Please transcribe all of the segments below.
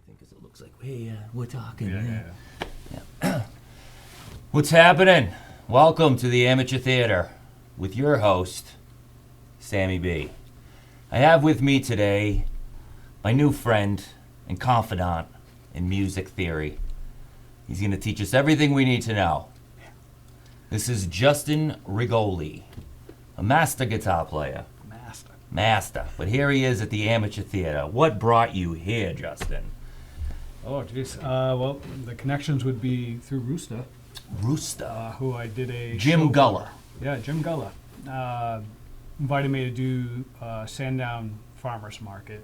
because it looks like we're talking. Yeah. What's happening? Welcome to the Amateur Theater with your host, Sammy B. I have with me today my new friend and confidant in music theory. He's going to teach us everything we need to know. This is Justin Rigoli, a master guitar player. Master. But here he is at the Amateur Theater. What brought you here, Justin? Oh, geez. Well, the connections would be through Rooster, who I did a Jim show Gullah. for. Yeah, Jim Gullah. Invited me to do Sandown Farmers Market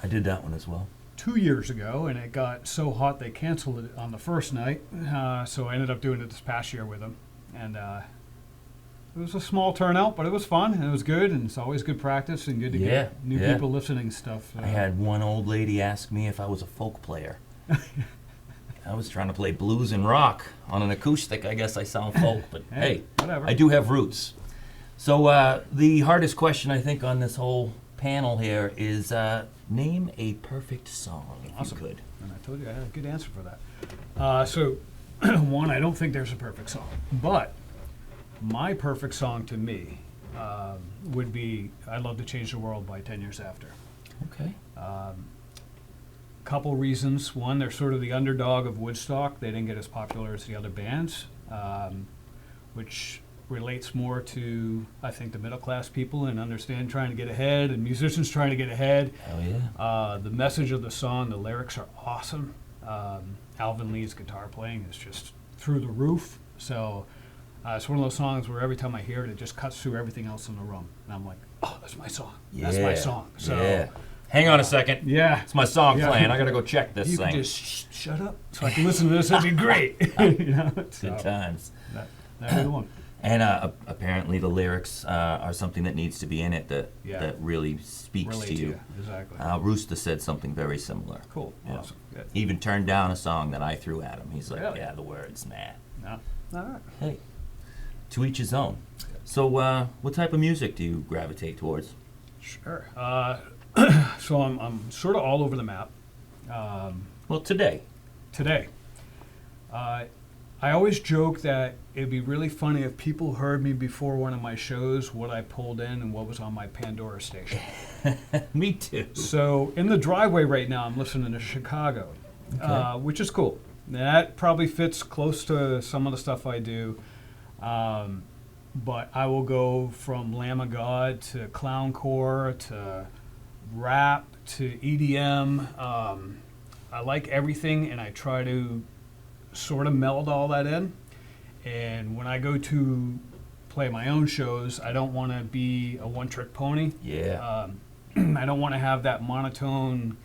I did that one as well. 2 years ago, and it got so hot they canceled it on the first night. So I ended up doing it this past year with him. And it was a small turnout, but it was fun, and it was good, and it's always good practice and good to get new people listening stuff. I had one old lady ask me if I was a folk player. I was trying to play blues and rock on an acoustic. I guess I sound folk, but hey, whatever. I do have roots. So the hardest question, I think, on this whole panel here is name a perfect song, if Awesome. you could. And I told you I had a good answer for that. So, one, I don't think there's a perfect song, but my perfect song to me would be "I'd Love to Change the World" by 10 Years After. Okay. Couple reasons. One, they're sort of the underdog of Woodstock. They didn't get as popular as the other bands, which relates more to, I think, the middle class people and understand trying to get ahead and musicians trying to get ahead. Oh, yeah. The message of the song, the lyrics are awesome. Alvin Lee's guitar playing is just through the roof. So it's one of those songs where every time I hear it, it just cuts through everything else in the room. And I'm like, oh, that's my song. That's my song. So, yeah. Hang on a second. Yeah. It's my song playing. I got to go check this You thing. can just shut up so I can listen to this. That'd be great. You know? Good times. That'd be the one. And apparently the lyrics are something that needs to be in it that really speaks Relate to you. Exactly. Rooster said something very similar. Cool. Yeah. Awesome. Good. He even turned down a song that I threw at him. He's like, Really? yeah, the words, nah. No. All right. Hey, to each his own. So what type of music do you gravitate towards? Sure. So I'm sort of all over the map. Well, today. I always joke that it'd be really funny if people heard me before one of my shows, what I pulled in and what was on my Pandora station. Me too. So in the driveway right now, I'm listening to Chicago, which is cool. That probably fits close to some of the stuff I do. But I will go from Lamb of God to clowncore to rap to EDM. I like everything, and I try to sort of meld all that in. And when I go to play my own shows, I don't want to be a one-trick pony. Yeah. I don't want to have that monotone,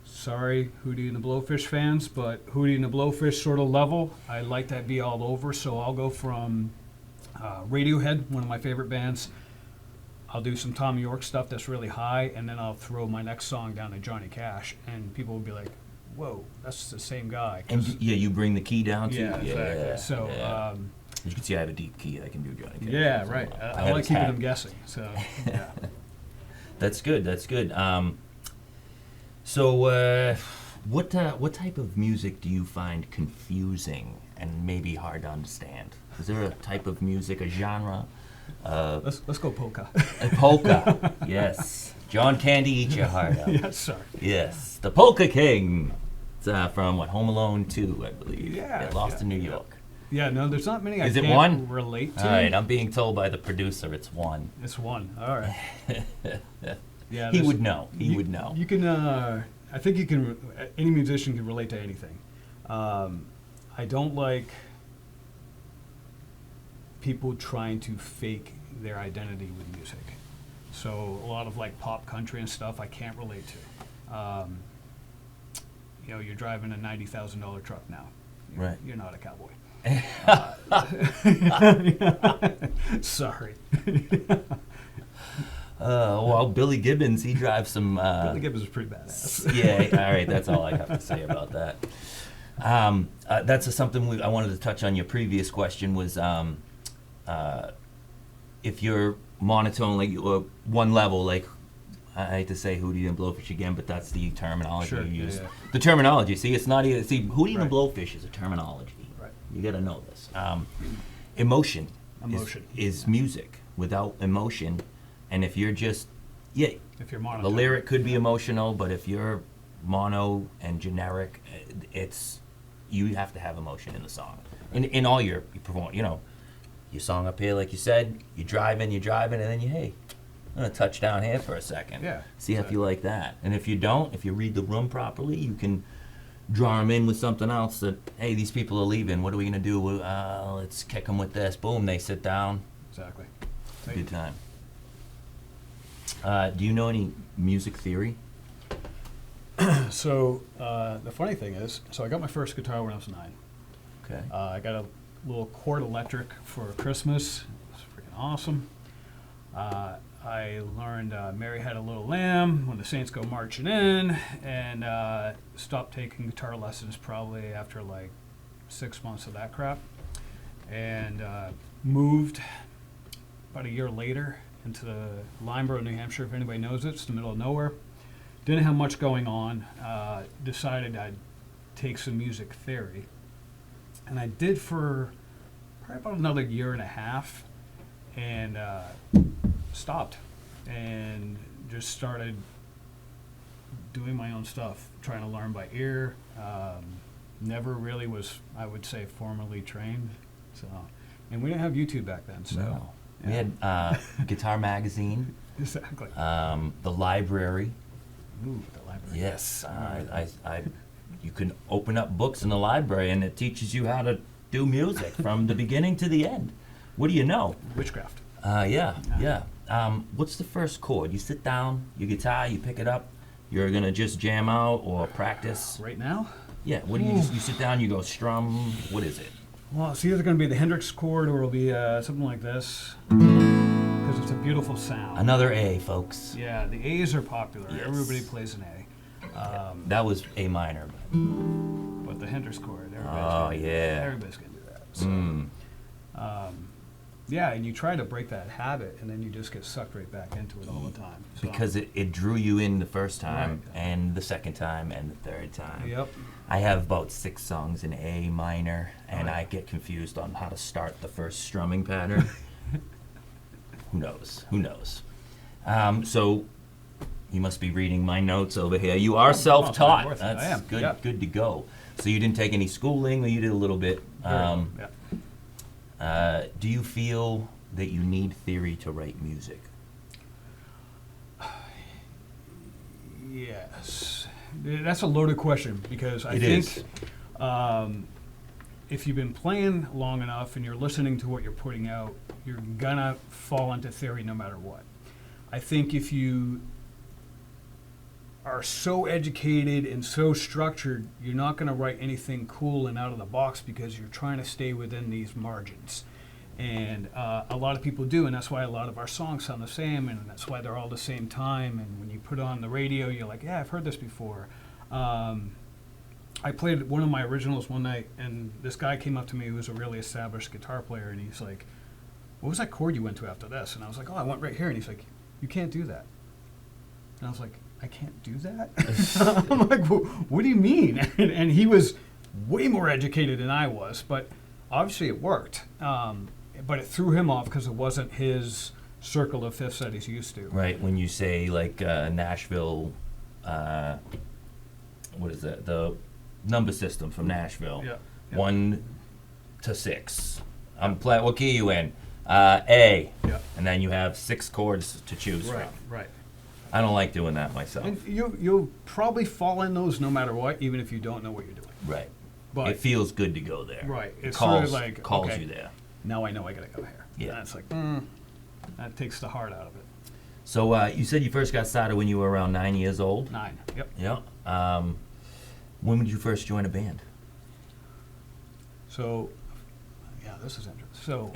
sorry, Hootie and the Blowfish fans, but Hootie and the Blowfish sort of level. I like that be all over, so I'll go from Radiohead, one of my favorite bands. I'll do some Tom York stuff that's really high, and then I'll throw my next song down to Johnny Cash, and people will be like, whoa, that's the same guy. And you bring the key down too? Yeah, exactly. So, as you can see, I have a deep key. I can do Johnny Cash. Yeah, right. I like keeping them guessing. So, yeah. That's good. So, what type of music do you find confusing and maybe hard to understand? Is there a type of music, a genre? Let's go polka. A polka, yes. John Candy, eat your heart out. Yes, sir. Yes, the Polka King. It's from Home Alone 2, I believe. Yeah. Get Lost in New York. Yeah, no, there's not many Is I it can't one? relate to. All right, I'm being told by the producer it's one. It's one. All right. Yeah, He would know. He would know. You can. I think you can. Any musician can relate to anything. I don't like people trying to fake their identity with music. So a lot of like pop country and stuff I can't relate to. You're driving a $90,000 truck now. Right. You're not a cowboy. Sorry. Well, Billy Gibbons, he drives some... Billy Gibbons is pretty badass. Yeah, all right, that's all I have to say about that. That's something I wanted to touch on. Your previous question was if you're monotone, like one level, like I hate to say Hootie and Blowfish again, but that's the terminology Sure, you yeah, use. yeah. The terminology. See, it's not even. See, Hootie Right. and Blowfish is a terminology. Right. You got to know this. Emotion. Emotion. Is music. Without emotion, and if you're just, yeah, If you're the monotone. lyric could be emotional, but if you're mono and generic, it's you have to have emotion in the song. In all your perform, your song up here, like you said, you're driving, and then hey, I'm gonna touch down here for a second. Yeah, See if you like that. And if you don't, if you read the room properly, you can draw them in with something else that, hey, these people are leaving. What are we gonna do? Let's kick them with this. Boom, they sit down. Exactly. Good time. Do you know any music theory? So the funny thing is, I got my first guitar when I was 9. Okay. I got a little Chord Electric for Christmas. It was freaking awesome. I learned Mary Had a Little Lamb, When the Saints Go Marching In, and stopped taking guitar lessons probably after like 6 months of that crap. And moved about a year later into Lineborough, New Hampshire, if anybody knows it. It's the middle of nowhere. Didn't have much going on. Decided I'd take some music theory. And I did for probably about another year and a half, and stopped and just started doing my own stuff, trying to learn by ear. Never really was, I would say, formally trained. So, and we didn't have YouTube back then. So No. We yeah. had Guitar Magazine, Exactly. the library. Ooh, the library. Yes, you can open up books in the library, and it teaches you how to do music from the beginning to the end. What do you know? Witchcraft. Yeah. What's the first chord? You sit down, your guitar, you pick it up. You're gonna just jam out or practice. Right now? Yeah. What do you sit down? You go strum. What is it? Well, it's either going to be the Hendrix chord or it'll be something like this, because it's a beautiful sound. Another A, folks. Yeah, the A's are popular. Yes. Everybody plays an A. That was A minor. But the Hendrix chord, everybody's gonna do that. So, yeah, and you try to break that habit, and then you just get sucked right back into it all the time. So, Because it drew you in the first time, Right. and the second time, and the third time. Yep. I have about 6 songs in A minor, and Right. I get confused on how to start the first strumming pattern. Who knows? So you must be reading my notes over here. You are self-taught. worth it. That's I am, good. yeah. Good to go. So you didn't take any schooling, or you did a little bit. Yeah. Do you feel that you need theory to write music? Yes. That's a loaded question, because I It think is. if you've been playing long enough and you're listening to what you're putting out, you're gonna fall into theory no matter what. I think if you are so educated and so structured, you're not gonna write anything cool and out of the box, because you're trying to stay within these margins. And a lot of people do, and that's why a lot of our songs sound the same, and that's why they're all the same time. And when you put on the radio, you're like, yeah, I've heard this before. I played one of my originals one night, and this guy came up to me who was a really established guitar player, and he's like, what was that chord you went to after this? And I was like, oh, I went right here. And he's like, you can't do that. And I was like, I can't do that? I'm like, what do you mean? And he was way more educated than I was, but obviously it worked. But it threw him off because it wasn't his circle of fifths that he's used to. Right, when you say like Nashville, what is that? The number system from Nashville. Yeah. 1 to 6. I'm playing. What key are you in? A. Yeah. And then you have 6 chords to choose Right, from. right. I don't like doing that myself. And you'll probably fall in those no matter what, even if you don't know what you're doing. Right. But It feels good to go there. Right. It It's calls, sort of like, calls okay, you there. now I know I gotta go here. Yeah. And it's like, that takes the heart out of it. So you said you first got started when you were around 9 years old. 9. Yep. Yeah. When did you first join a band? So, yeah, this is interesting. So,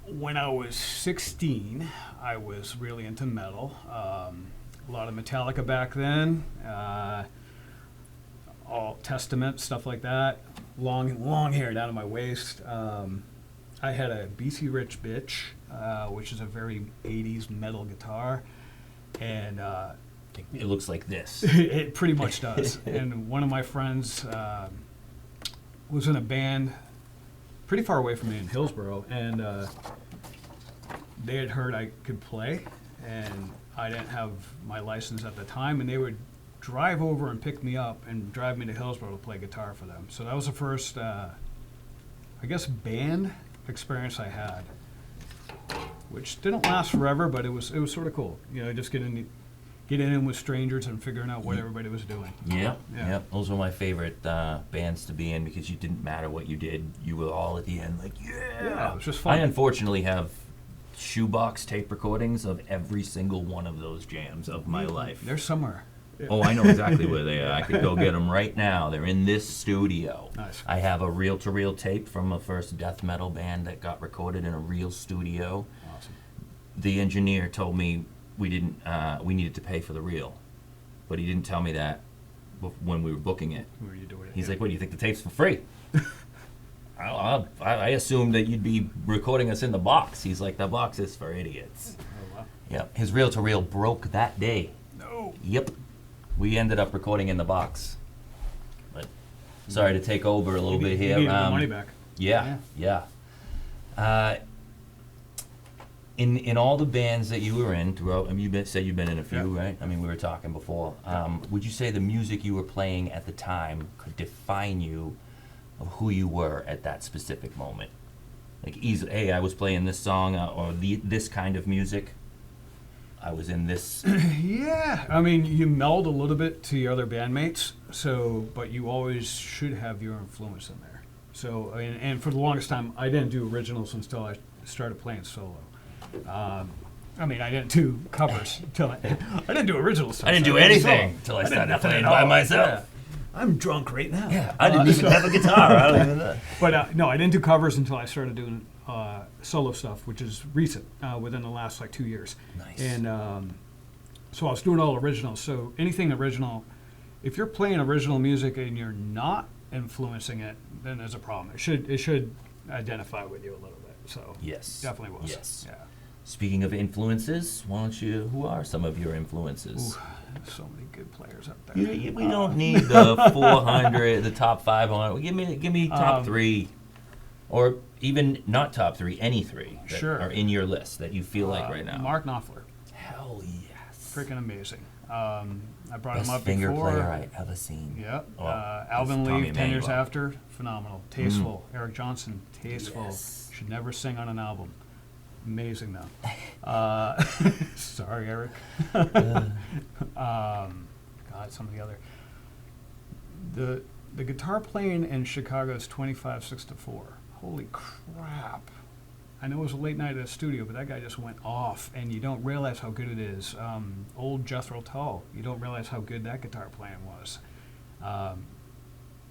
when I was 16, I was really into metal. A lot of Metallica back then. All Testament, stuff like that. Long hair down to my waist. I had a BC Rich Bitch, which is a very 80s metal guitar. And It looks like this. it pretty much does. And one of my friends was in a band pretty far away from me in Hillsborough, and they had heard I could play, and I didn't have my license at the time, and they would drive over and pick me up and drive me to Hillsborough to play guitar for them. So that was the first, I guess, band experience I had, which didn't last forever, but it was sort of cool. You know, just getting in with strangers and figuring out what everybody was doing. Yeah, Yeah. yeah. Those were my favorite bands to be in because you didn't matter what you did. You were all at the end like, Yeah, it was just I fun. unfortunately have shoebox tape recordings of every single one of those jams of my life. They're somewhere. Oh, I know exactly where they are. I could go get them right now. They're in this studio. Nice. I have a reel-to-reel tape from a first death metal band that got recorded in a real studio. Awesome. The engineer told me we needed to pay for the reel, but he didn't tell me that when we were booking it. Who are you doing it? He's like, "What do you think the tape's for free?" I assumed that you'd be recording us in the box. He's like, "The box is for idiots." Oh, wow. Yep. His reel-to-reel broke that day. No. Yep. We ended up recording in the box. But sorry to take over a little bit here. You needed the money back. Yeah. In all the bands that you were in throughout, I mean, said you've been in a few, Yeah. right? I mean, we were talking before. Would you say the music you were playing at the time could define you of who you were at that specific moment? Like, easily, hey, I was playing this song or this kind of music. I was in this. Yeah, I mean, you meld a little bit to your other bandmates, but you always should have your influence in there. So, and for the longest time, I didn't do originals until I started playing solo. I mean, I didn't do covers until I didn't do originals. I didn't do anything until I started playing by myself. Yeah. I'm drunk right now. Yeah, I didn't even have a guitar. I don't even know. But no, I didn't do covers until I started doing solo stuff, which is recent, within the last like 2 years. Nice. And so I was doing all originals. So anything original, if you're playing original music and you're not influencing it, then there's a problem. It should identify with you a little bit. So Yes. definitely was. Yes. Yeah. Speaking of influences, who are some of your influences? Ooh, so many good players up there. We don't need the 400, the top 500. Give me top three, or even not top three, any three that Sure. are in your list that you feel like right now. Mark Knopfler, Hell yes. freaking amazing. I brought Best him up finger before. player I ever seen. Yep. Oh, Alvin that's Tommy Lee, 10 years Emmanuel. after, phenomenal. Tasteful. Eric Johnson, tasteful. Yes. Should never sing on an album. Amazing though. Sorry, Eric. God, some of the other. The guitar playing in Chicago is 25/6-4. Holy crap. I know it was a late night at the studio, but that guy just went off, and you don't realize how good it is. Old Jethro Tull, you don't realize how good that guitar playing was.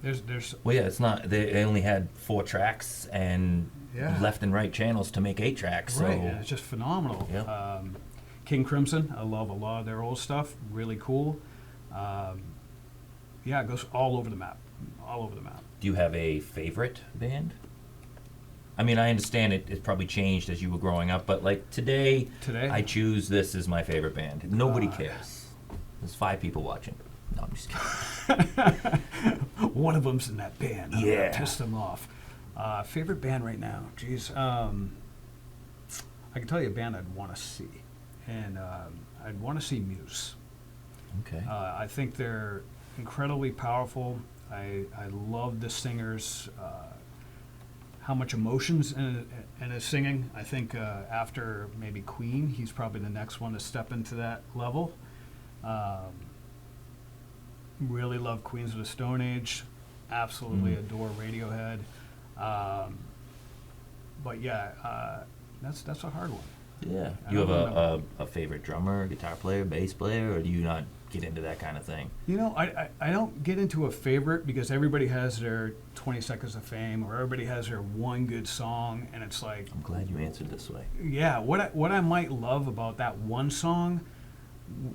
There's Well, yeah, it's not. They only had 4 tracks and Yeah. left and right channels to make 8 tracks. So right, and it's just phenomenal. Yeah. King Crimson, I love a lot of their old stuff. Really cool. Yeah, it goes all over the map. All over the map. do you have a favorite band? I mean, I understand it probably changed as you were growing up, but like today, I choose this as my favorite band. Nobody cares. There's 5 people watching. No, I'm just kidding. One of them's in that band. Yeah. Pissed them off. Favorite band right now? Jeez. I can tell you a band I'd want to see. And I'd want to see Muse. Okay. I think they're incredibly powerful. I love the singers. How much emotions in his singing. I think after maybe Queen, he's probably the next one to step into that level. Really love Queens of the Stone Age. Absolutely adore Radiohead. But yeah, that's a hard one. Yeah. I You have don't a favorite drummer, guitar player, bass player, or do you not get into that kind of thing? You know, I don't get into a favorite because everybody has their 20 seconds of fame, or everybody has their one good song, and it's like, I'm glad you answered this way. yeah, what I might love about that one song,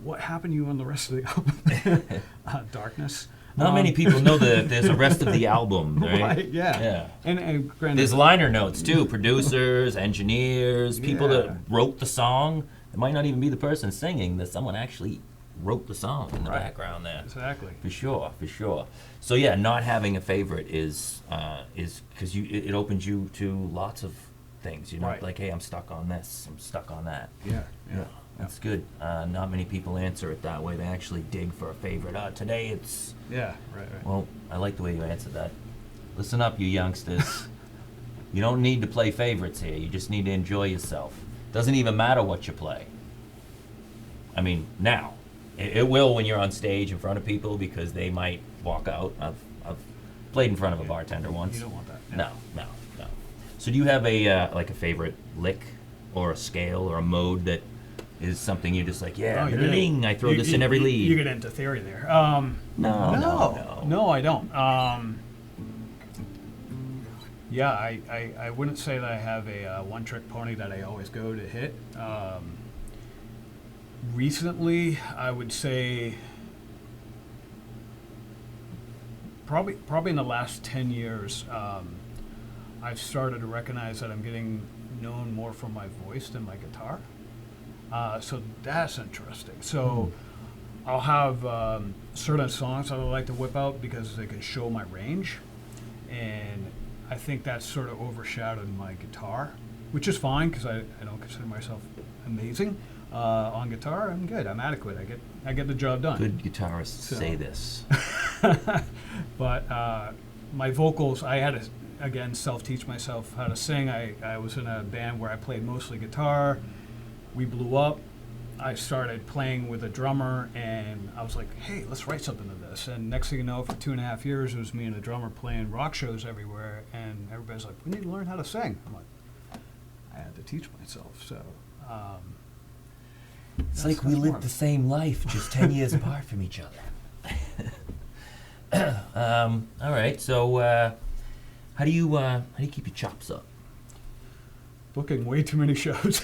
what happened to you on the rest of the album? Darkness. Not many people know that there's a rest of the album, right? Right, yeah. Yeah. And granted, There's liner notes too, producers, engineers, people that wrote the song, it might not even be the person singing, that someone actually wrote the song in the Right. background there. Exactly. For sure, for sure. So yeah, not having a favorite is because it opens you to lots of things. You're not Right. like, hey, I'm stuck on this, I'm stuck on that. Yeah. That's good. Not many people answer it that way. They actually dig for a favorite. Today it's, Yeah. Right. well, I like the way you answered that. Listen up, you youngsters. You don't need to play favorites here. You just need to enjoy yourself. Doesn't even matter what you play. I mean, now. It will when you're on stage in front of people because they might walk out. I've played in front of a bartender once. You don't want that. Yeah. No. So do you have a like a favorite lick or a scale or a mode that is something you're just like, yeah, Oh, you're I throw this in every lead. You get into theory there. No, I don't. Yeah, I wouldn't say that I have a one-trick pony that I always go to hit. Recently, I would say probably in the last 10 years, I've started to recognize that I'm getting known more for my voice than my guitar. So that's interesting. So I'll have certain songs that I like to whip out because they can show my range, and I think that's sort of overshadowed my guitar, which is fine because I don't consider myself amazing. On guitar, I'm good. I'm adequate. I get the job done. Good guitarists say this. But my vocals, I had to, again, self-teach myself how to sing. I was in a band where I played mostly guitar. We blew up. I started playing with a drummer, and I was like, hey, let's write something to this. And next thing you know, for 2.5 years, it was me and a drummer playing rock shows everywhere, and everybody's like, we need to learn how to sing. I'm like, I had to teach myself, so... It's like we lived the same life, just 10 years apart from each other. All right, so how do you keep your chops up? Booking way too many shows.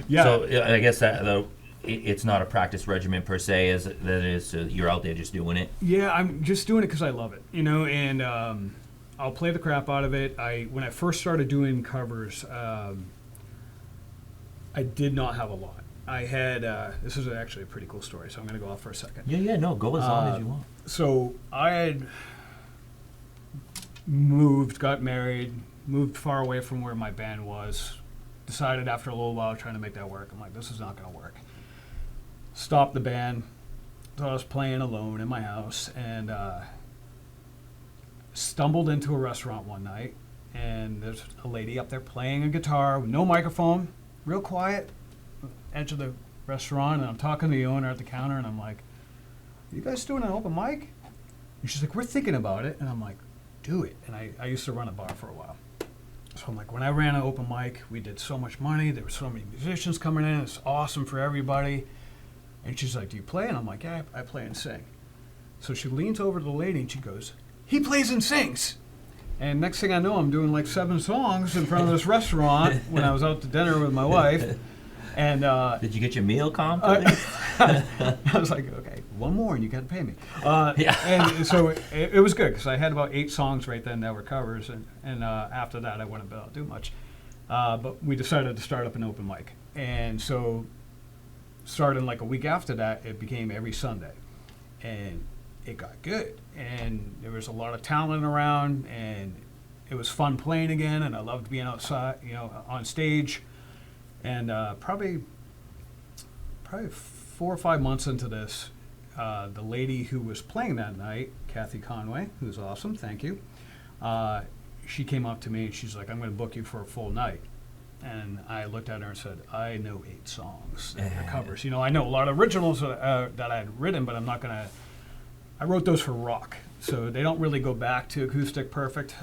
Yeah. So I guess that it's not a practice regimen per se, as that is. You're out there just doing it. Yeah, I'm just doing it because I love it, and I'll play the crap out of it. When I first started doing covers, I did not have a lot. I had, this is actually a pretty cool story, so I'm going to go off for a second. Yeah, no, go as long as you want. So I had got married, moved far away from where my band was, decided after a little while trying to make that work. I'm like, this is not going to work. Stopped the band, so I was playing alone in my house, and stumbled into a restaurant one night, and there's a lady up there playing a guitar with no microphone, real quiet, edge of the restaurant, and I'm talking to the owner at the counter, and I'm like, you guys doing an open mic? And she's like, we're thinking about it. And I'm like, do it. And I used to run a bar for a while. So I'm like, when I ran an open mic, we did so much money. There were so many musicians coming in. It's awesome for everybody. And she's like, do you play? And I'm like, yeah, I play and sing. So she leans over to the lady and she goes, he plays and sings. And next thing I know, I'm doing like 7 songs in front of this restaurant when I was out to dinner with my wife. And did you get your meal comp? I was like, okay, one more and you got to pay me. Yeah. And so it was good because I had about 8 songs right then that were covers, and after that I wouldn't be able to do much. But we decided to start up an open mic, and so starting like a week after that, it became every Sunday, and it got good, and there was a lot of talent around, and it was fun playing again, and I loved being outside, on stage. And probably 4 or 5 months into this, the lady who was playing that night, Kathy Conway, who's awesome, thank you, she came up to me and she's like, I'm going to book you for a full night. And I looked at her and said, I know 8 songs that are covers. I know a lot of originals that I had written, but I'm not going to, I wrote those for rock. So they don't really go back to acoustic perfect.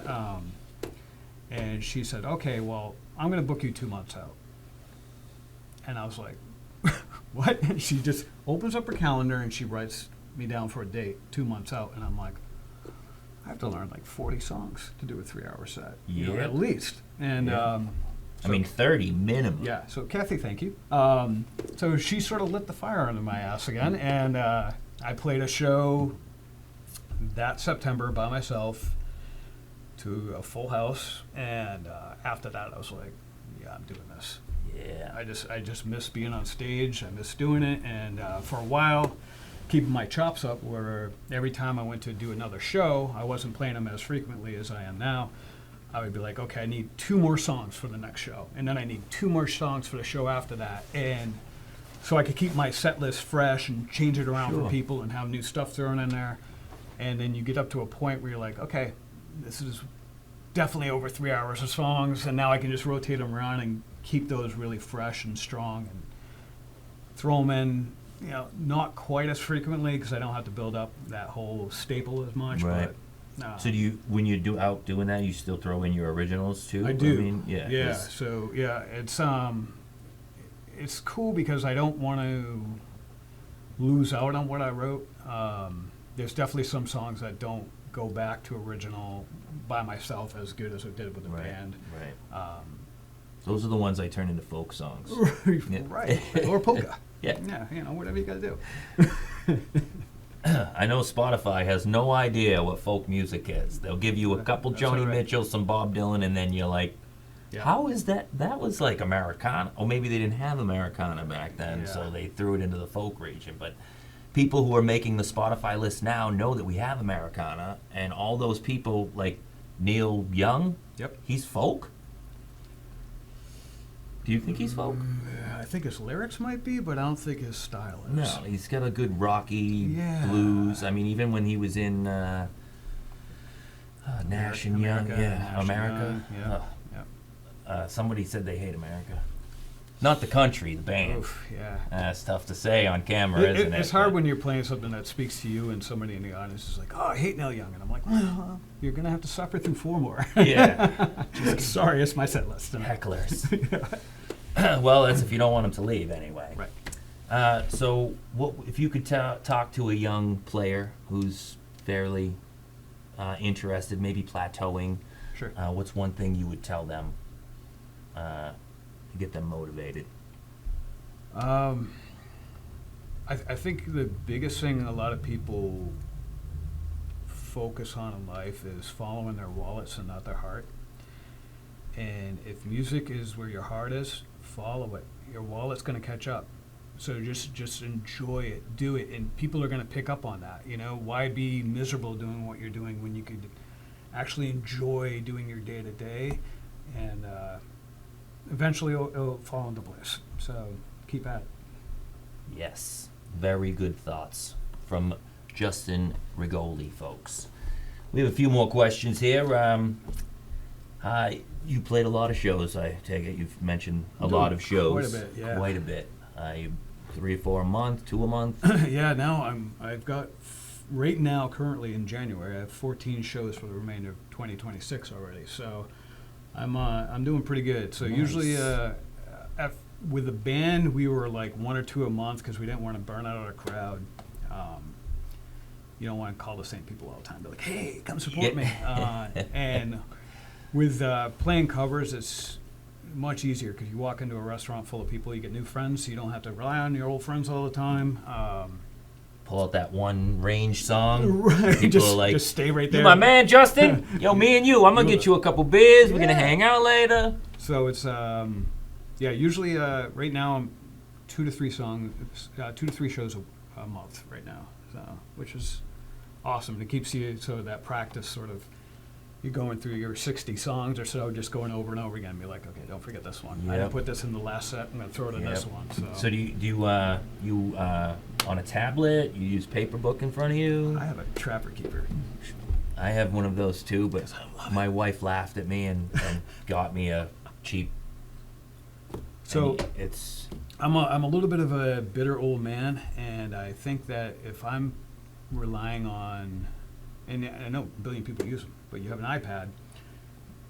And she said, okay, well, I'm going to book you 2 months out. And I was like, what? And she just opens up her calendar and she writes me down for a date 2 months out. And I'm like, I have to learn like 40 songs to do a 3-hour set, at least. And I mean, 30 minimum. Yeah. So Kathy, thank you. So she sort of lit the fire under my ass again. And I played a show that September by myself to a full house. And after that, I was like, yeah, I'm doing this. Yeah. I just miss being on stage. I miss doing it, and for a while, keeping my chops up. Where every time I went to do another show, I wasn't playing them as frequently as I am now. I would be like, okay, I need 2 more songs for the next show, and then I need 2 more songs for the show after that, and so I could keep my set list fresh and change it around for people and have new stuff thrown in there. And then you get up to a point where you're like, okay, this is definitely over 3 hours of songs, and now I can just rotate them around and keep those really fresh and strong and throw them in, not quite as frequently because I don't have to build up that whole staple as much. Right. But So when you out doing that, you still throw in your originals too? I do. I mean, yeah. Yeah. So yeah, it's cool because I don't want to lose out on what I wrote. There's definitely some songs that don't go back to original by myself as good as I did with the band. Right. Those are the ones I turn into folk songs. Right. Or polka. Yeah. Yeah, whatever you got to do. I know Spotify has no idea what folk music is. They'll give you a couple That's Joni all right. Mitchell, some Bob Dylan, and then you're like, Yeah. how is that? That was like Americana. Or maybe they didn't have Americana back then, Yeah. so they threw it into the folk region. But people who are making the Spotify list now know that we have Americana, and all those people, like Neil Young, Yep. he's folk? Do you think he's folk? I think his lyrics might be, but I don't think his style is. No, he's got a good rocky Yeah. blues. I mean, even when he was in Nash and Young, America, yeah, Nash and America. Young, yeah. Somebody said they hate America. Not the country, the band. Oof, yeah. It's tough to say on camera, isn't it? It's hard But- when you're playing something that speaks to you and somebody in the audience is like, oh, I hate Neil Young. And I'm like, well, you're going to have to suffer through 4 more. Yeah. Sorry, it's my set list. Hecklers. Well, that's if you don't want them to leave anyway. Right. So, what if you could talk to a young player who's fairly interested, maybe plateauing? Sure. What's one thing you would tell them to get them motivated? I think the biggest thing a lot of people focus on in life is following their wallets and not their heart. And if music is where your heart is, follow it. Your wallet's going to catch up. So just enjoy it, do it, and people are going to pick up on that. Why be miserable doing what you're doing when you could actually enjoy doing your day to day, and eventually it'll fall into bliss. So keep at it. Yes, very good thoughts from Justin Rigoli, folks. We have a few more questions here. You played a lot of shows, I take it. You've mentioned a lot of shows. Quite a bit, yeah. Quite a bit. 3 or 4 a month, 2 a month? Yeah, now I've got right now currently in January I have 14 shows for the remainder of 2026 already. So I'm doing pretty good. So Nice. Usually with the band we were like 1 or 2 a month because we didn't want to burn out our crowd. You don't want to call the same people all the time. Be like, hey, come support me. And with playing covers, it's much easier because you walk into a restaurant full of people, you get new friends, so you don't have to rely on your old friends all the time. Pull out that one range song. Right, People are like, just stay right there. you my man, Justin. Yo, me and you. I'm going to get you a couple beers. We're going to hang out later. So it's, usually right now I'm 2 to 3 shows a month right now, so, which is awesome. It keeps you, so that practice sort of, you're going through your 60 songs or so, just going over and over again. Be like, okay, don't forget this one. I didn't Yep. put this in the last set. I'm going to throw it in this one. So do you on a tablet? You use paper book in front of you? I have a Trapper Keeper. I have one of those too, but my wife laughed at me and got me a cheap. So it's. I'm a little bit of a bitter old man, and I think that if I'm relying on, and I know a billion people use them, but you have an iPad,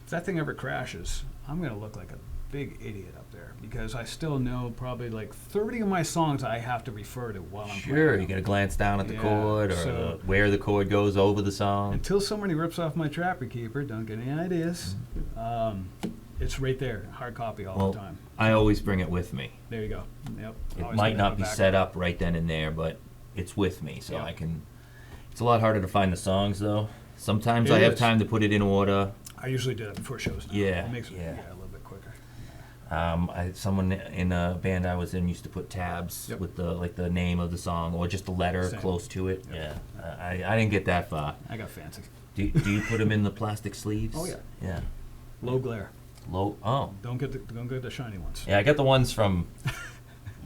if that thing ever crashes, I'm going to look like a big idiot up there because I still know probably like 30 of my songs I have to refer to while I'm playing. Sure, you got to glance down at the chord or where the chord goes over the song. Until somebody rips off my Trapper Keeper, don't get any ideas. It's right there, hard copy all the time. I always bring it with me. There you go. Yep. It Always might gotta not have be a set backup. up right then and there, but it's with me, so Yeah. I can. It's a lot harder to find the songs, though. Sometimes It I have is. time to put it in order. I usually do that before shows now. Yeah, It makes it yeah. a little bit quicker. Someone in a band I was in used to put tabs Yep. with the name of the song or just a letter Same. close to it. Yep. Yeah, I didn't get that far. I got fancy. Do you put them in the plastic sleeves? Oh, yeah. Yeah. Low glare. Low. Oh. Don't get the shiny ones. Yeah, I got the ones from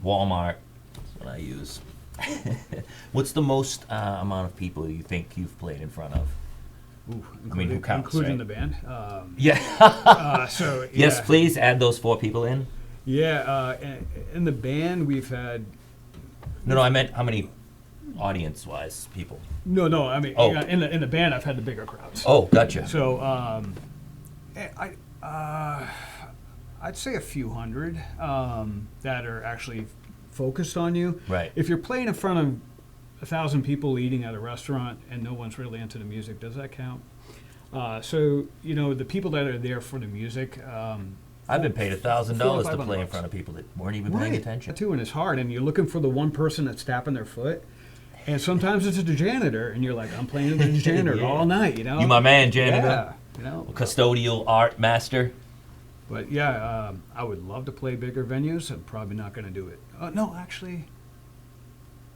Walmart. That's what I use. What's the most amount of people you think you've played in front of? Ooh, who counts, including right? the band. Yeah. So yeah. Yes, please add those 4 people in. Yeah, in the band we've had. No, I meant how many audience-wise people. No. I mean, Oh. yeah, in the band I've had the bigger crowds. Oh, gotcha. So I'd say a few hundred that are actually focused on you. Right. If you're playing in front of 1,000 people eating at a restaurant and no one's really into the music, does that count? So the people that are there for the music. I've been paid $1,000 to play in $400-500. front of people that weren't even paying attention. Too, and it's hard, and you're looking for the one person that's tapping their foot. And sometimes it's the janitor, and you're like, I'm playing the janitor Yeah. all night, You my man, janitor. Yeah, Custodial art master. But yeah, I would love to play bigger venues. I'm probably not going to do it. No, actually,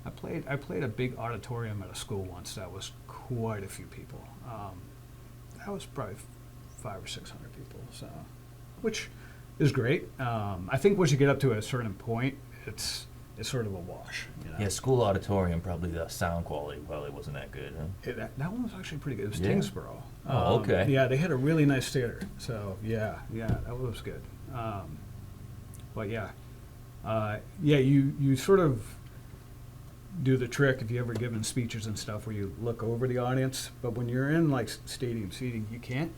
I played a big auditorium at a school once. That was quite a few people. That was probably 500 or 600 people. So, which is great. I think once you get up to a certain point, it's sort of a wash. Yeah, school auditorium, probably the sound quality probably wasn't that good, huh? That one was actually pretty good. It was Yeah. Tingsboro. Oh, okay. Yeah, they had a really nice theater. So yeah, that was good. But yeah, you sort of do the trick if you ever given speeches and stuff where you look over the audience. But when you're in like stadium seating, you can't.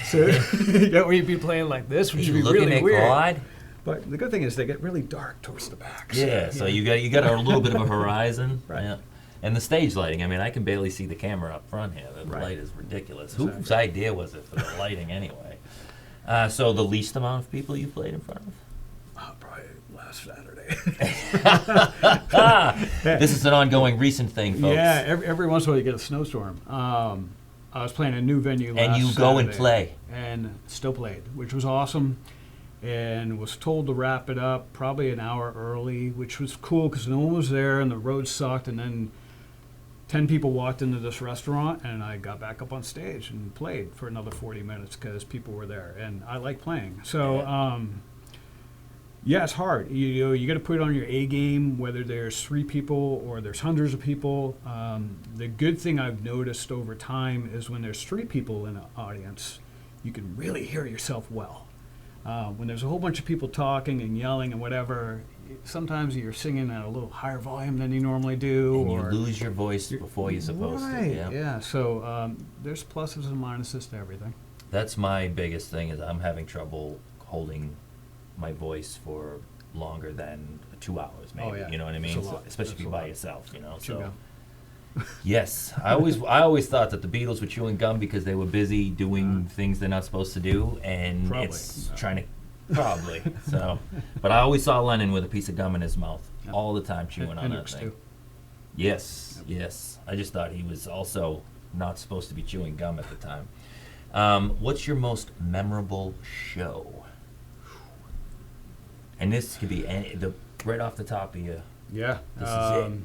So you know, you'd be playing like this, which You would be looking really at weird. God? But the good thing is they get really dark towards the back. Yeah, so you got a little bit of a horizon. Right. Yeah. And the stage lighting, I mean, I can barely see the camera up front here. The Right. light is ridiculous. Exactly. Whose idea was it for the lighting anyway? So the least amount of people you played in front of? Probably last Saturday. This is an ongoing recent thing, folks. Yeah, every once in a while you get a snowstorm. I was playing a new venue last And you go and Saturday, play. and still played, which was awesome. And was told to wrap it up probably an hour early, which was cool because no one was there and the road sucked. And then 10 people walked into this restaurant, and I got back up on stage and played for another 40 minutes because people were there, and I like playing. So. Yeah, it's hard. You got to put it on your A game, whether there's 3 people or there's hundreds of people. The good thing I've noticed over time is when there's 3 people in an audience, you can really hear yourself well. When there's a whole bunch of people talking and yelling and whatever, sometimes you're singing at a little higher volume than you normally do. And you or lose your voice before you're supposed right, to. yeah. So there's pluses and minuses to everything. That's my biggest thing is I'm having trouble holding my voice for longer than 2 hours, maybe. Oh, yeah. You know what I mean? It's a lot. Especially if It's you're a by lot. yourself, you know. Chew So gum. yes, I always thought that the Beatles were chewing gum because they were busy doing things they're not supposed to do, and Probably. it's trying to probably. So, but I always saw Lennon with a piece of gum in his mouth all the time, chewing on that Hendrix, thing. too. Yes, yes. I just thought he was also not supposed to be chewing gum at the time. What's your most memorable show? And this could be right off the top of you. Yeah. This is it.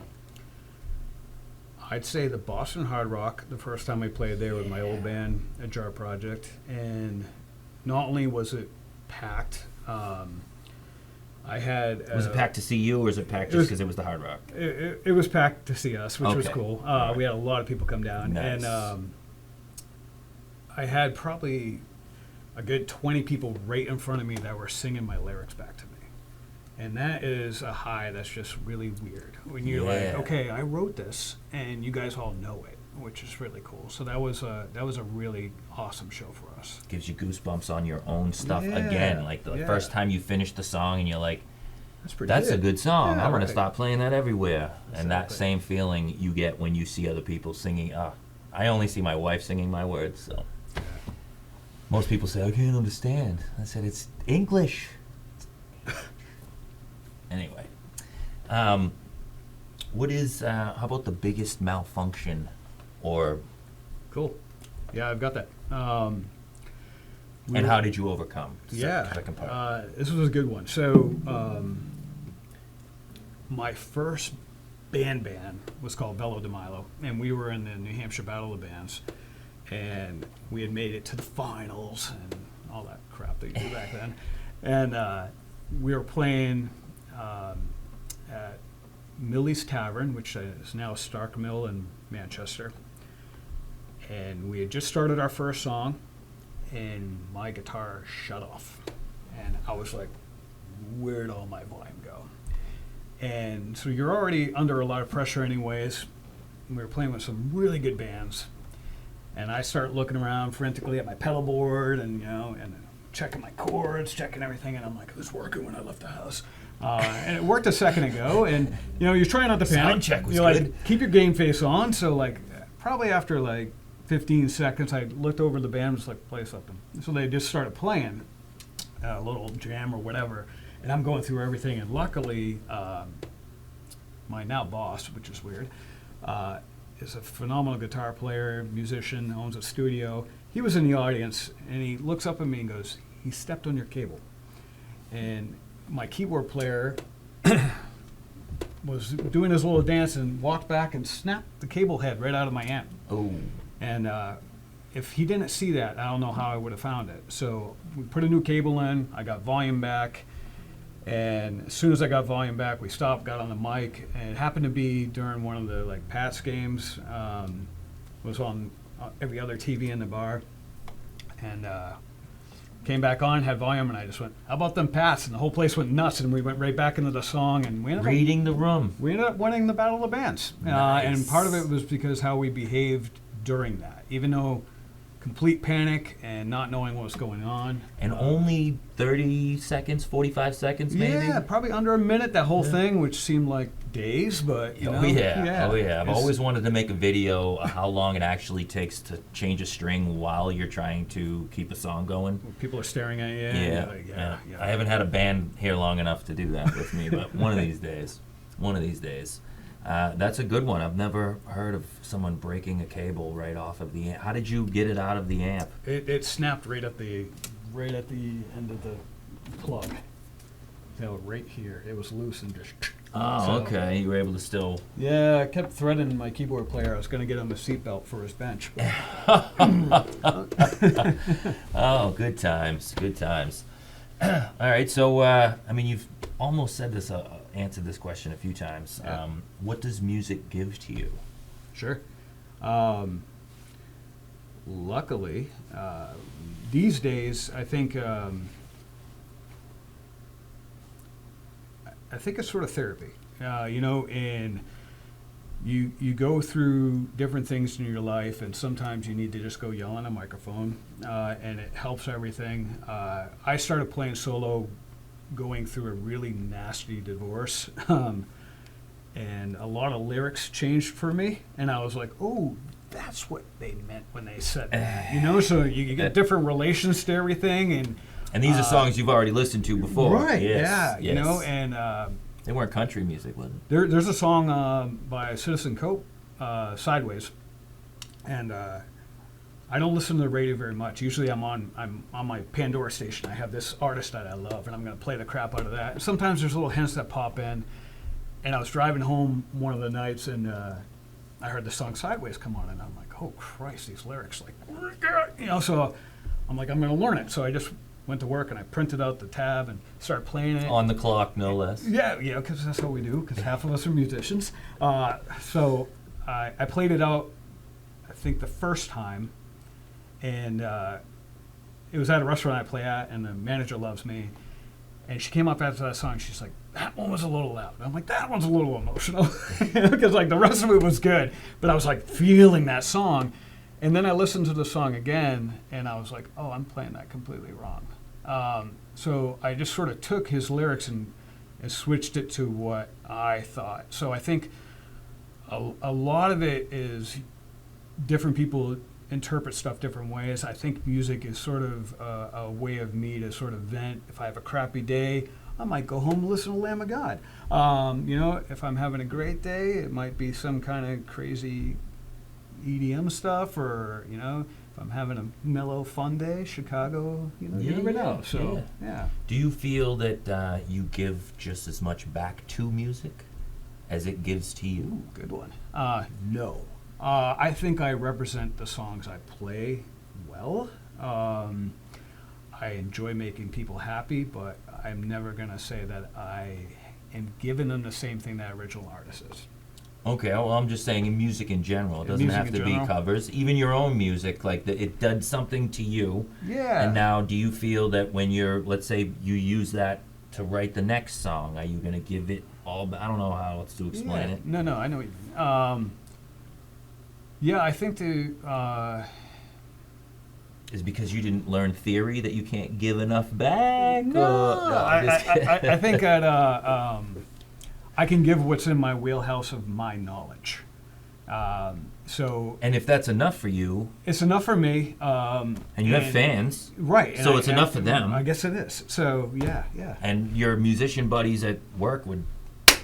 I'd say the Boston Hard Rock, the first time I played there with my old band, a Jar Project. And not only was it packed, I had... Was it packed to see you, or was it packed just because it was the Hard Rock? It was packed to see us, which was Okay. cool. Right. We had a lot of people come down. Nice. And I had probably a good 20 people right in front of me that were singing my lyrics back to me. And that is a high that's just really weird. When you're Yeah. like, okay, I wrote this, and you guys all know it, which is really cool. So that was a really awesome show for us. Gives you goosebumps on your own stuff Yeah, again. Like the yeah. first time you finish the song and you're like, That's pretty that's a good song. Yeah, I'm going to right. start playing that everywhere. And that Exactly. same feeling you get when you see other people singing. I only see my wife singing my words, so. Most people say, I can't understand. I said, it's English. Anyway. What is, how about the biggest malfunction or... Cool. Yeah, I've got that. And how did you overcome the Yeah, second part? this was a good one. So, my first band was called Velo de Milo, and we were in the New Hampshire Battle of the Bands, and we had made it to the finals and all that crap that you do back then. And we were playing at Millie's Tavern, which is now Stark Mill in Manchester. And we had just started our first song, and my guitar shut off. And I was like, where'd all my volume go? And so you're already under a lot of pressure anyways. We were playing with some really good bands. And I start looking around frantically at my pedal board and, and checking my chords, checking everything. And I'm like, it was working when I left the house. And it worked a second ago. And, you're trying not to panic. Sound check was You're good. like, keep your game face on. So, probably after, 15 seconds, I looked over the band and was like, play something. So they just started playing a little jam or whatever. And I'm going through everything. And luckily, my now boss, which is weird, is a phenomenal guitar player, musician, owns a studio. He was in the audience, and he looks up at me and goes, he stepped on your cable. And my keyboard player was doing his little dance and walked back and snapped the cable head right out of my amp. Oh. And if he didn't see that, I don't know how I would have found it. So we put a new cable in, I got volume back, and as soon as I got volume back, we stopped, got on the mic, and it happened to be during one of the Pats games. Was on every other TV in the bar, and came back on, had volume, and I just went, how about them Pats? And the whole place went nuts, and we went right back into the song, and we ended Reading the room. up winning the Battle of the Bands. Nice. And part of it was because how we behaved during that, even though complete panic and not knowing what was going on. And only 30 seconds, 45 seconds maybe? Yeah, probably under a minute, that whole thing, which seemed like days, but Oh yeah. I've It's- always wanted to make a video of how long it actually takes to change a string while you're trying to keep a song going. People are staring at you. and Yeah, you're like, yeah. I haven't had a band here long enough to do that with me, but one of these days. That's a good one. I've never heard of someone breaking a cable right off of the amp. How did you get it out of the amp? It snapped right at the end of the plug. So right here, it was loose and just. Oh, So- okay. You were able to still. Yeah, I kept threatening my keyboard player. I was going to get him a seatbelt for his bench. But Oh, good times. Good times. All right. So, you've almost said this, answered this question a few times. Yeah. What does music give to you? Sure. Luckily, these days, I think it's sort of therapy. And you go through different things in your life, and sometimes you need to just go yell on a microphone, and it helps everything. I started playing solo going through a really nasty divorce, and a lot of lyrics changed for me, and I was like, oh, that's what they meant when they said that. So you get different relations to everything, and these are songs you've already listened to before. right, Yes, yeah, yes. and They weren't country music, was it? there's a song by Citizen Cope, Sideways, and I don't listen to the radio very much. Usually I'm on my Pandora station. I have this artist that I love, and I'm going to play the crap out of that. And sometimes there's little hints that pop in, and I was driving home one of the nights, and I heard the song Sideways come on, and I'm like, oh Christ, these lyrics, so I'm like, I'm going to learn it. So I just went to work and I printed out the tab and started playing it. On the clock, no less. Yeah, because that's what we do, because half of us are musicians. So I played it out, I think, the first time, and it was at a restaurant I play at, and the manager loves me. And she came up after that song, she's like, that one was a little loud. And I'm like, that one's a little emotional. Because the rest of it was good, but I was feeling that song. And then I listened to the song again, and I was like, oh, I'm playing that completely wrong. So I just sort of took his lyrics and switched it to what I thought. So I think a lot of it is different people interpret stuff different ways. I think music is sort of a way of me to sort of vent. If I have a crappy day, I might go home and listen to Lamb of God. If I'm having a great day, it might be some kind of crazy EDM stuff, or if I'm having a mellow, fun day, Chicago, you never know. So, yeah. Do you feel that you give just as much back to music as it gives to you? Ooh, good one. No. I think I represent the songs I play well. I enjoy making people happy, but I'm never going to say that I am giving them the same thing that original artist is. Okay, well, I'm just saying in music in general. It doesn't have to be covers. Even your own music, like it did something to you. Yeah. And now do you feel that when you're, let's say you use that to write the next song, are you going to give it all, I don't know how else to explain it. No, I know what you mean. Yeah, I think is because you didn't learn theory that you can't give enough back? I think that I can give what's in my wheelhouse of my knowledge. So, and if that's enough for you, it's enough for me. And you have fans, right? So it's enough for them. I guess it is. So yeah. And your musician buddies at work would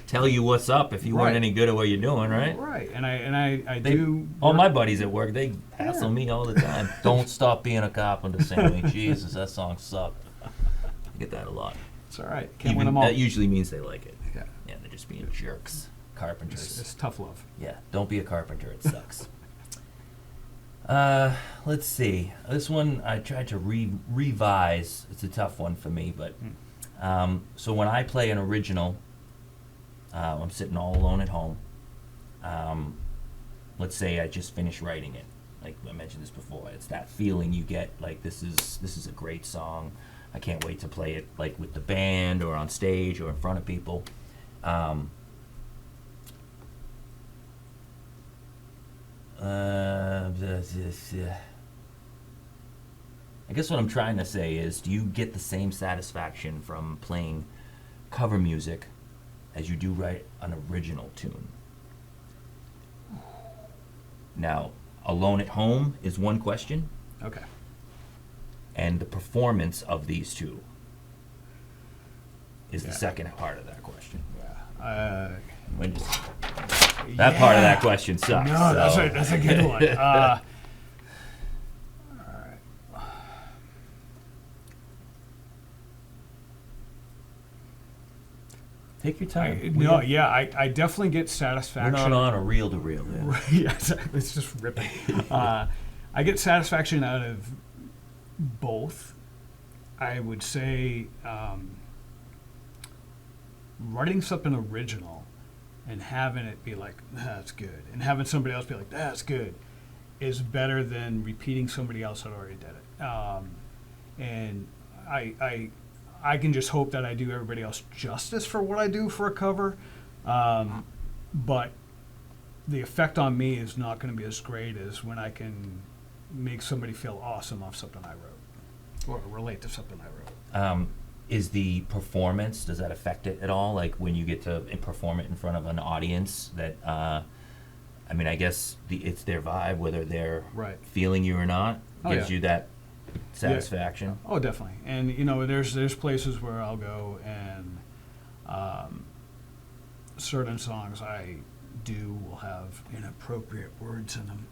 tell you what's up if you weren't any good at what you're doing, right? Right, and I do. All my buddies at work, they hassle me all the time. Don't stop being a carpenter, Sammy. Jesus, that song sucked. I get that a lot. It's all right. Can't win them all. That usually means they like it. Yeah, they're just being jerks. Carpenters. It's tough love. Yeah, don't be a carpenter. It sucks. Let's see. This one I tried to revise. It's a tough one for me, but so when I play an original. I'm sitting all alone at home. Let's say I just finished writing it. Like I mentioned this before, it's that feeling you get. Like this is a great song. I can't wait to play it, like with the band or on stage or in front of people. I guess what I'm trying to say is, do you get the same satisfaction from playing cover music as you do write an original tune? Now, alone at home is one question. Okay. And the performance of these two is the second part of that question. Yeah. That part of that question sucks. No, that's a good one. All right. Take your time. I definitely get satisfaction. We're not on a reel-to-reel. Yeah, it's just ripping. I get satisfaction out of both. I would say writing something original and having it be like, that's good, and having somebody else be like, that's good, is better than repeating somebody else that already did it. And I can just hope that I do everybody else justice for what I do for a cover, but the effect on me is not going to be as great as when I can make somebody feel awesome off something I wrote, or relate to something I wrote. Is the performance, does that affect it at all? Like when you get to perform it in front of an audience that, I mean, I guess it's their vibe, whether they're feeling you or not, gives you that satisfaction. Yeah. Oh, definitely. And there's places where I'll go and certain songs I do will have inappropriate words in them,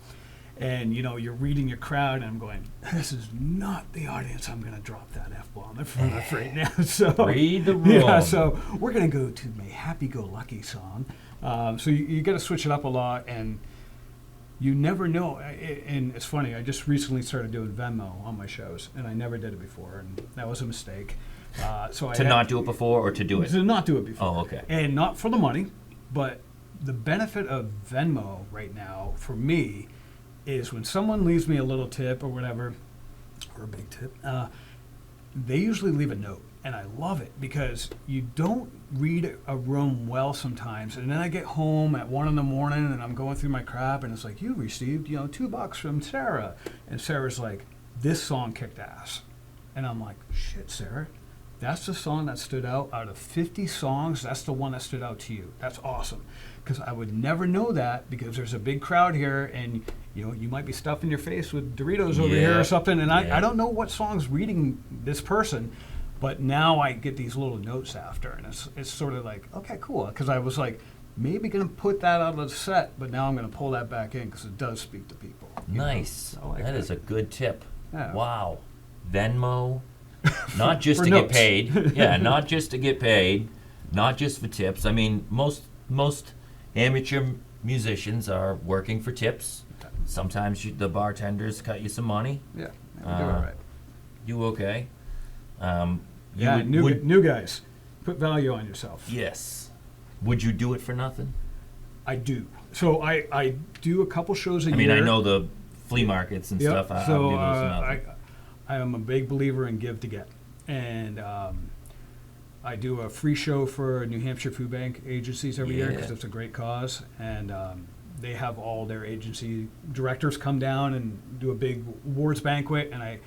and you're reading your crowd, and I'm going, this is not the audience I'm going to drop that F-bomb in front of right now. So read the room. Yeah, so we're going to go to my happy-go-lucky song. So you got to switch it up a lot, and you never know. And it's funny, I just recently started doing Venmo on my shows, and I never did it before, and that was a mistake. So not do it before, or to do it? To not do it before. Oh, okay. And not for the money, but the benefit of Venmo right now for me is when someone leaves me a little tip or whatever, or a big tip, they usually leave a note. And I love it because you don't read a room well sometimes. And then I get home at 1 a.m. and I'm going through my crap, and it's like, you received, $2 from Sarah. And Sarah's like, this song kicked ass. And I'm like, shit, Sarah, that's the song that stood out of 50 songs. That's the one that stood out to you. That's awesome. Because I would never know that, because there's a big crowd here, and you might be stuffing your face with Doritos over here or something. And I don't know what song's reading this person. But now I get these little notes after, and it's sort of like, okay, cool. Because I was like, maybe going to put that out of the set, but now I'm going to pull that back in because it does speak to people. Nice. I like That is a good tip. Yeah. Wow. Venmo, not just For to notes. get paid. Yeah, not just to get paid, not just for tips. I mean, most amateur musicians are working for tips. Sometimes the bartenders cut you some money. Yeah, we do all right. You okay? Yeah, new guys, put value on yourself. Yes. Would you do it for nothing? I do. So I do a couple shows a year. I mean, I know the flea markets and Yep. stuff. I'll So do those for nothing. I am a big believer in give to get, and I do a free show for New Hampshire Food Bank agencies every year because Yeah. it's a great cause, and they have all their agency directors come down and do a big awards banquet, and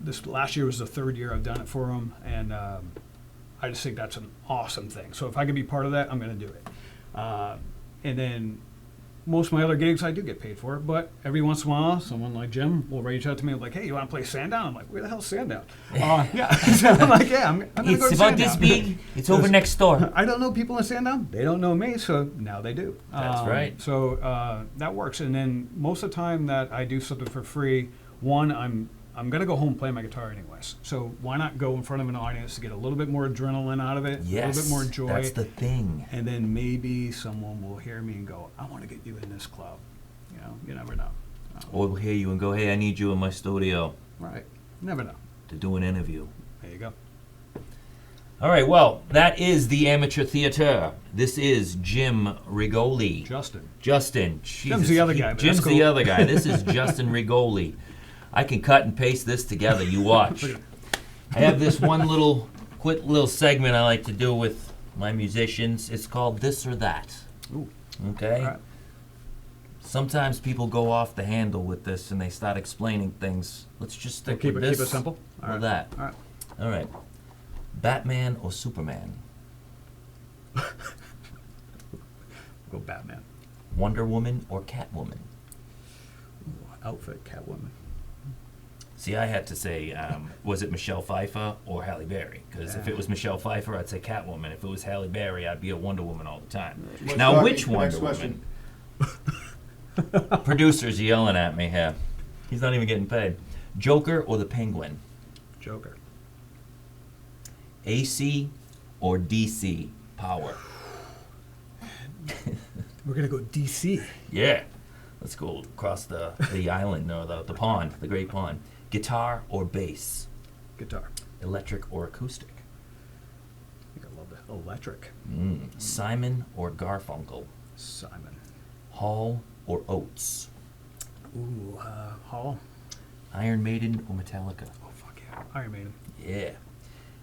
this last year was the third year I've done it for them, and I just think that's an awesome thing. So if I can be part of that, I'm going to do it. And then most of my other gigs I do get paid for, but every once in a while, someone like Jim will reach out to me like, "Hey, you want to play Sandown?" I'm like, "Where the hell's Sandown?" Yeah, so I'm like, "Yeah, I'm going to go It's to about this Sandown." big. It's over next door. I don't know people in Sandown. They don't know me, so now they do. That's right. So that works. And then most of the time that I do something for free, one, I'm going to go home and play my guitar anyways. So why not go in front of an audience to get a little bit more adrenaline out of it, Yes. a little bit more joy. That's the thing. And then maybe someone will hear me and go, "I want to get you in this club." You know, you never know. Or we'll hear you and go, "Hey, I need you in my studio Right. Never know. to do an interview." There you go. All right, well, that is the Amateur Theater. This is Jim Rigoli. Justin. Jesus, the other guy, but Jim's that's the cool. other guy. This is Justin Rigoli. I can cut and paste this together. You watch. I have this one quick little segment I like to do with my musicians. It's called This or That. Ooh. Okay? All right. Sometimes people go off the handle with this and they start explaining things. Let's just stick Keep with it this simple. or that. All right. All right. Batman or Superman? Go Batman. Wonder Woman or Catwoman? Ooh, outfit Catwoman. See, I had to say, was it Michelle Pfeiffer or Halle Berry? Because if it was Michelle Pfeiffer, I'd say Catwoman. If it was Halle Berry, I'd be a Wonder Woman all the time. Now, which Wonder Woman? Producer's yelling at me here. He's not even getting paid. Joker or the Penguin? Joker. AC or DC power? We're gonna go DC. Yeah. Let's go across the island or the pond, the great pond. Guitar or bass? Guitar. Electric or acoustic? I think I love that. Electric. Simon or Garfunkel? Simon. Hall or Oates? Ooh, Hall. Iron Maiden or Metallica? Oh fuck yeah. Iron Maiden. Yeah.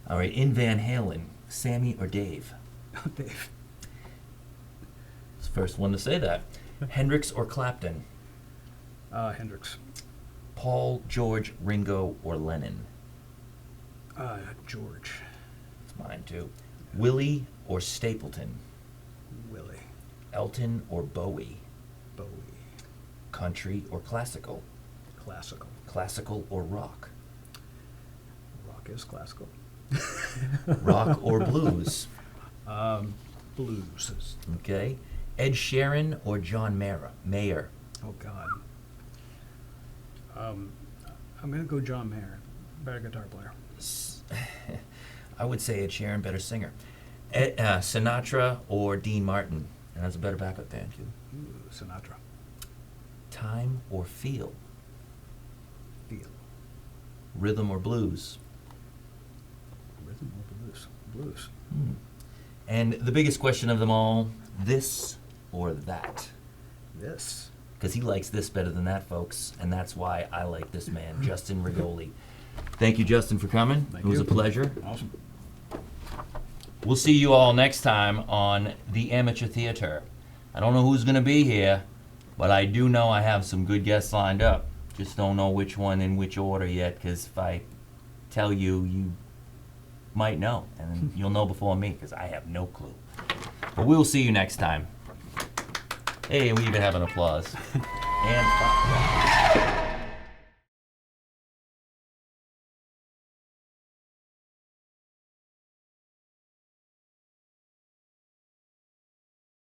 All right, in Van Halen, Sammy or Dave? Dave. It's the first one to say that. Hendrix or Clapton? Hendrix. Paul, George, Ringo, or Lennon? George. It's mine too. Willie or Stapleton? Willie. Elton or Bowie? Bowie. Country or classical? Classical. Classical or rock? Rock is classical. Rock or blues? Blues. Okay. Ed Sheeran or John Mayer? Oh God. I'm gonna go John Mayer, better guitar player. I would say Ed Sheeran, better singer. Sinatra or Dean Martin? And that's a better backup band too. Ooh, Sinatra. Time or feel? Feel. Rhythm or blues? Rhythm or blues? Blues. And the biggest question of them all, this or that? This. Because he likes this better than that, folks. And that's why I like this man, Justin Rigoli. Thank you, Justin, for coming. Thank it was you. a pleasure. Awesome. We'll see you all next time on the Amateur Theater. I don't know who's going to be here, but I do know I have some good guests lined up. Just don't know which one in which order yet, because if I tell you, you might know. And then you'll know before me, because I have no clue. But we'll see you next time. Hey, we even have an applause. And